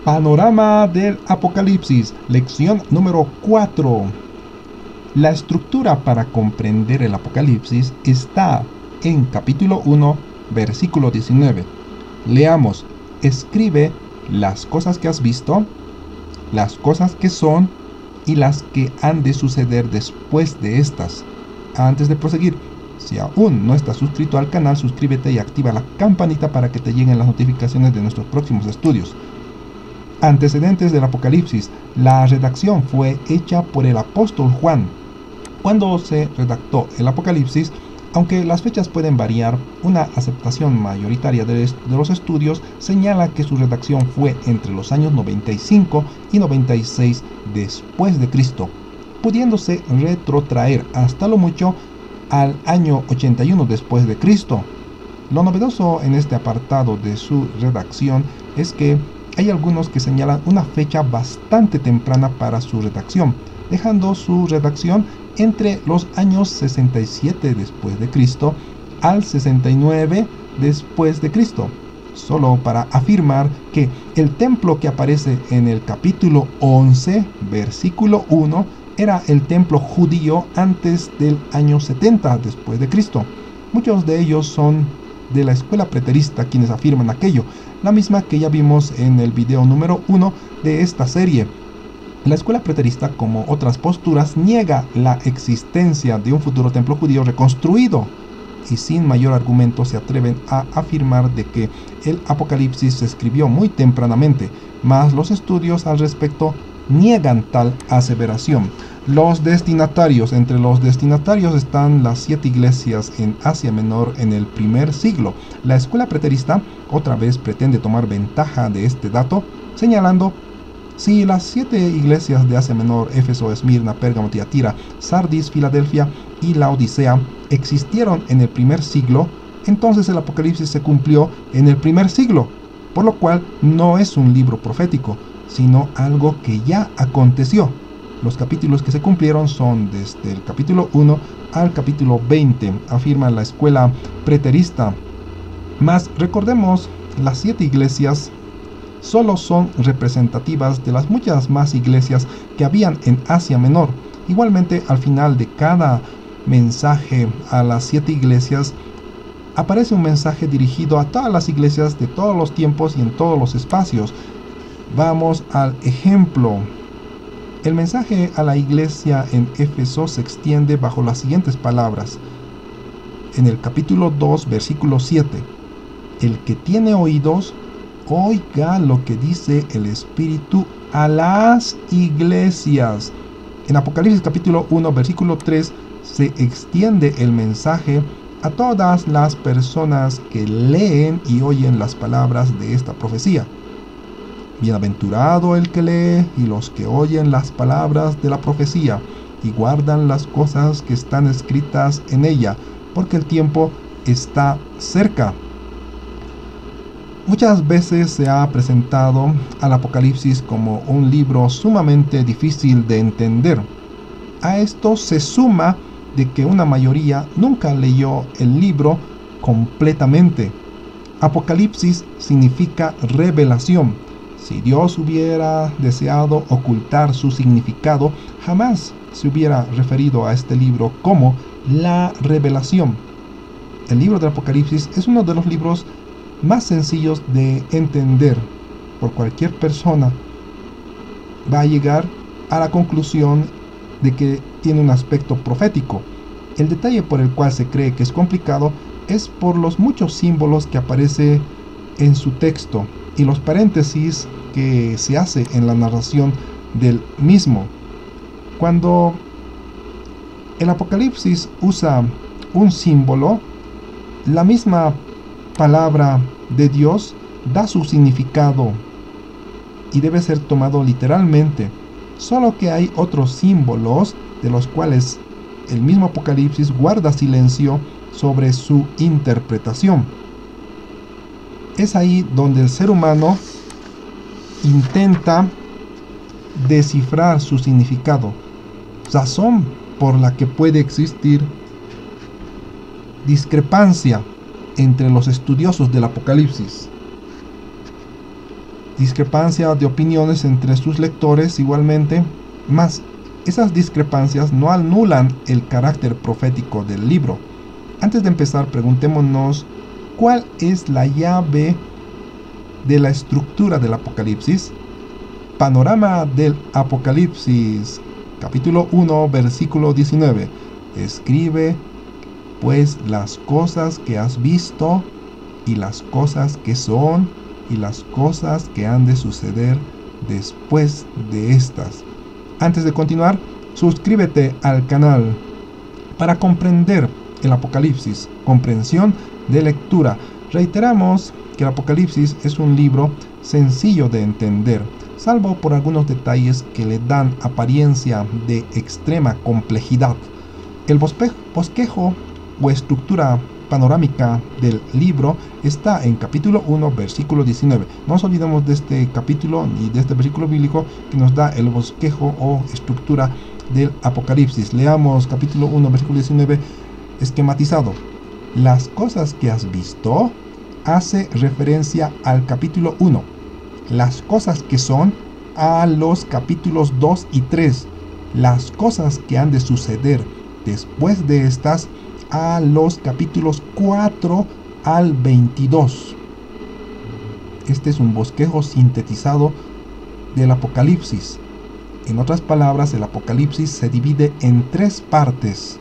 Panorama del Apocalipsis, lección número 4. La estructura para comprender el Apocalipsis está en capítulo 1, versículo 19. Leamos: escribe las cosas que has visto, las cosas que son y las que han de suceder después de estas. Antes de proseguir, si aún no estás suscrito al canal, suscríbete y activa la campanita para que te lleguen las notificaciones de nuestros próximos estudios. Antecedentes del Apocalipsis. La redacción fue hecha por el apóstol Juan. Cuando se redactó el Apocalipsis, aunque las fechas pueden variar, una aceptación mayoritaria de los estudios señala que su redacción fue entre los años 95 y 96 después de Cristo, pudiéndose retrotraer hasta lo mucho al año 81 después de Cristo. Lo novedoso en este apartado de su redacción es que hay algunos que señalan una fecha bastante temprana para su redacción, dejando su redacción entre los años 67 después de Cristo al 69 después de Cristo, solo para afirmar que el templo que aparece en el capítulo 11, versículo 1, era el templo judío antes del año 70 después de Cristo. Muchos de ellos son de la escuela preterista quienes afirman aquello, la misma que ya vimos en el video número 1 de esta serie. La escuela preterista, como otras posturas, niega la existencia de un futuro templo judío reconstruido y sin mayor argumento se atreven a afirmar de que el Apocalipsis se escribió muy tempranamente, mas los estudios al respecto niegan tal aseveración. Los destinatarios. Entre los destinatarios están las 7 iglesias en Asia Menor en el primer siglo. La escuela preterista otra vez pretende tomar ventaja de este dato, señalando: si las 7 iglesias de Asia Menor, Éfeso, Esmirna, Pérgamo, Tiatira, Sardis, Filadelfia y Laodicea, existieron en el primer siglo, entonces el Apocalipsis se cumplió en el primer siglo, por lo cual no es un libro profético, sino algo que ya aconteció. Los capítulos que se cumplieron son desde el capítulo 1 al capítulo 20, afirma la escuela preterista. Mas recordemos, las 7 iglesias solo son representativas de las muchas más iglesias que habían en Asia Menor. Igualmente, al final de cada mensaje a las 7 iglesias aparece un mensaje dirigido a todas las iglesias de todos los tiempos y en todos los espacios. Vamos al ejemplo. El mensaje a la iglesia en Éfeso se extiende bajo las siguientes palabras. En el capítulo 2, versículo 7. El que tiene oídos, oiga lo que dice el Espíritu a las iglesias. En Apocalipsis capítulo 1, versículo 3, se extiende el mensaje a todas las personas que leen y oyen las palabras de esta profecía. Bienaventurado el que lee y los que oyen las palabras de la profecía y guardan las cosas que están escritas en ella, porque el tiempo está cerca. Muchas veces se ha presentado al Apocalipsis como un libro sumamente difícil de entender. A esto se suma de que una mayoría nunca leyó el libro completamente. Apocalipsis significa revelación. Si Dios hubiera deseado ocultar su significado, jamás se hubiera referido a este libro como la revelación. El libro del Apocalipsis es uno de los libros más sencillos de entender por cualquier persona. Va a llegar a la conclusión de que tiene un aspecto profético. El detalle por el cual se cree que es complicado es por los muchos símbolos que aparece en su texto y los paréntesis que se hace en la narración del mismo. Cuando el Apocalipsis usa un símbolo, la misma palabra de Dios da su significado y debe ser tomado literalmente, solo que hay otros símbolos de los cuales el mismo Apocalipsis guarda silencio sobre su interpretación. Es ahí donde el ser humano intenta descifrar su significado, razón por la que puede existir discrepancia entre los estudiosos del Apocalipsis. discrepancia de opiniones entre sus lectores igualmente, mas esas discrepancias no anulan el carácter profético del libro. Antes de empezar, preguntémonos cuál es la llave de la estructura del Apocalipsis. Panorama del Apocalipsis, capítulo 1, versículo 19. Escribe pues las cosas que has visto, y las cosas que son, y las cosas que han de suceder después de estas. Antes de continuar, suscríbete al canal para comprender el Apocalipsis, comprensión de lectura. Reiteramos que el Apocalipsis es un libro sencillo de entender, salvo por algunos detalles que le dan apariencia de extrema complejidad. El bosquejo o estructura panorámica del libro está en capítulo 1, versículo 19. No nos olvidemos de este capítulo y de este versículo bíblico que nos da el bosquejo o estructura del Apocalipsis. Leamos capítulo 1, versículo 19, esquematizado. Las cosas que has visto hace referencia al capítulo 1. Las cosas que son a los capítulos 2 y 3. Las cosas que han de suceder después de estas a los capítulos 4 al 22. Este es un bosquejo sintetizado del Apocalipsis. En otras palabras, el Apocalipsis se divide en tres partes: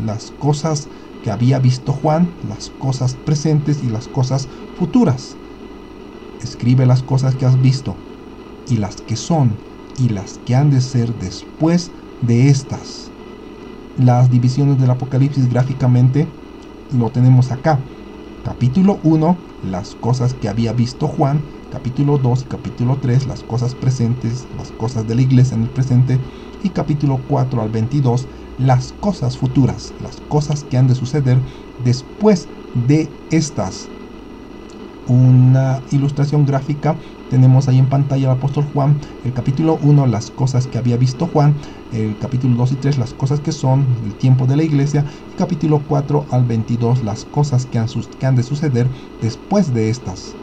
las cosas que había visto Juan, las cosas presentes y las cosas futuras. Escribe las cosas que has visto, y las que son, y las que han de ser después de estas. Las divisiones del Apocalipsis gráficamente lo tenemos acá. Capítulo 1, las cosas que había visto Juan. Capítulo 2 y capítulo 3, las cosas presentes, las cosas de la iglesia en el presente. Y capítulo 4 al 22, las cosas futuras, las cosas que han de suceder después de estas. Una ilustración gráfica tenemos ahí en pantalla al apóstol Juan. El capítulo 1, las cosas que había visto Juan. El capítulo 2 y 3, las cosas que son, el tiempo de la iglesia. Y capítulo 4 al 22, las cosas que han de suceder después de estas.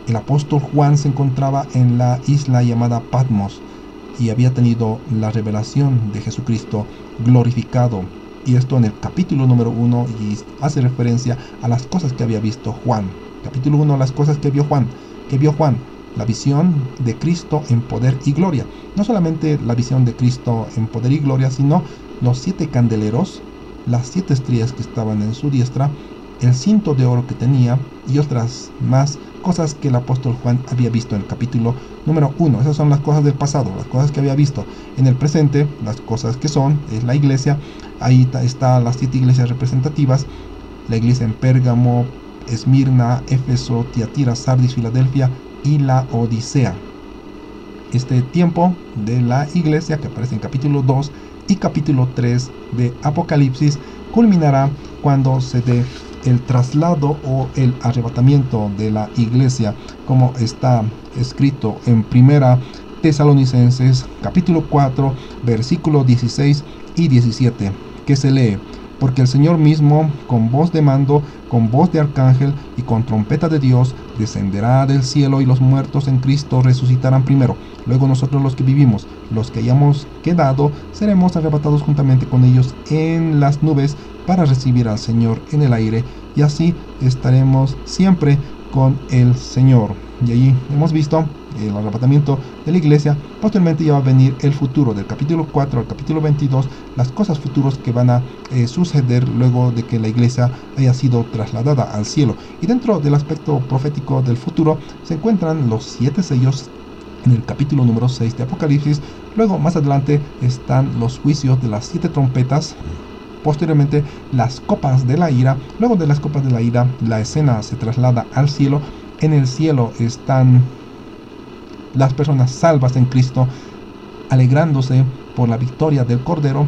El apóstol Juan se encontraba en la isla llamada Patmos y había tenido la revelación de Jesucristo glorificado. Y esto en el capítulo número 1, y hace referencia a las cosas que había visto Juan. Capítulo 1, las cosas que vio Juan. ¿Qué vio Juan? La visión de Cristo en poder y gloria. No solamente la visión de Cristo en poder y gloria, sino los 7 candeleros, las 7 estrellas que estaban en su diestra, el cinto de oro que tenía y otras más cosas que el apóstol Juan había visto en el capítulo número 1. Esas son las cosas del pasado, las cosas que había visto. En el presente, las cosas que son, es la iglesia. Ahí están las 7 iglesias representativas: la iglesia en Pérgamo, Esmirna, Éfeso, Tiatira, Sardis, Filadelfia y la Odisea. Este tiempo de la iglesia, que aparece en capítulo 2 y capítulo 3 de Apocalipsis, culminará cuando se dé el traslado o el arrebatamiento de la iglesia, como está escrito en Primera Tesalonicenses capítulo 4 versículo 16 y 17, que se lee: porque el Señor mismo, con voz de mando, con voz de arcángel y con trompeta de Dios, descenderá del cielo, y los muertos en Cristo resucitarán primero. Luego nosotros, los que vivimos, los que hayamos quedado, seremos arrebatados juntamente con ellos en las nubes para recibir al Señor en el aire, y así estaremos siempre con el Señor. Y allí hemos visto el arrebatamiento de la iglesia. Posteriormente ya va a venir el futuro, del capítulo 4 al capítulo 22, las cosas futuras que van a suceder luego de que la iglesia haya sido trasladada al cielo. Y dentro del aspecto profético del futuro se encuentran los 7 sellos en el capítulo número 6 de Apocalipsis. Luego, más adelante, están los juicios de las 7 trompetas. Posteriormente, las copas de la ira. Luego de las copas de la ira, la escena se traslada al cielo. En el cielo están las personas salvas en Cristo, alegrándose por la victoria del Cordero.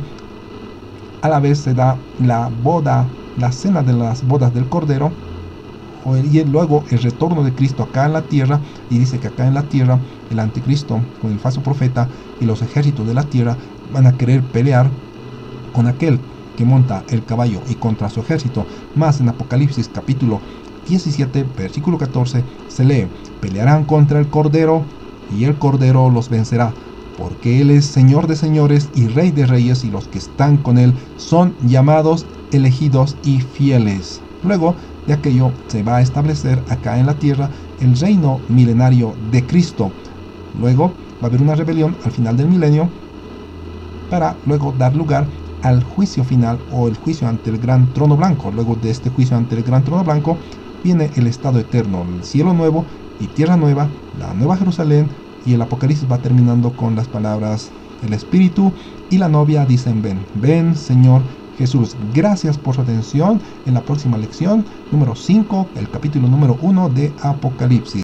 A la vez se da la boda, la cena de las bodas del Cordero, y luego el retorno de Cristo acá en la tierra. Y dice que acá en la tierra el anticristo con el falso profeta y los ejércitos de la tierra van a querer pelear con aquel que monta el caballo y contra su ejército. Más en Apocalipsis capítulo 17, versículo 14, se lee: pelearán contra el Cordero, y el Cordero los vencerá, porque Él es Señor de señores y Rey de reyes, y los que están con Él son llamados, elegidos y fieles. Luego de aquello se va a establecer acá en la tierra el reino milenario de Cristo. Luego va a haber una rebelión al final del milenio, para luego dar lugar al juicio final, o el juicio ante el gran trono blanco. Luego de este juicio ante el gran trono blanco viene el estado eterno, el cielo nuevo y tierra nueva, la nueva Jerusalén, y el Apocalipsis va terminando con las palabras: el Espíritu y la novia dicen ven, ven Señor Jesús. Gracias por su atención. En la próxima lección número 5, el capítulo número 1 de Apocalipsis.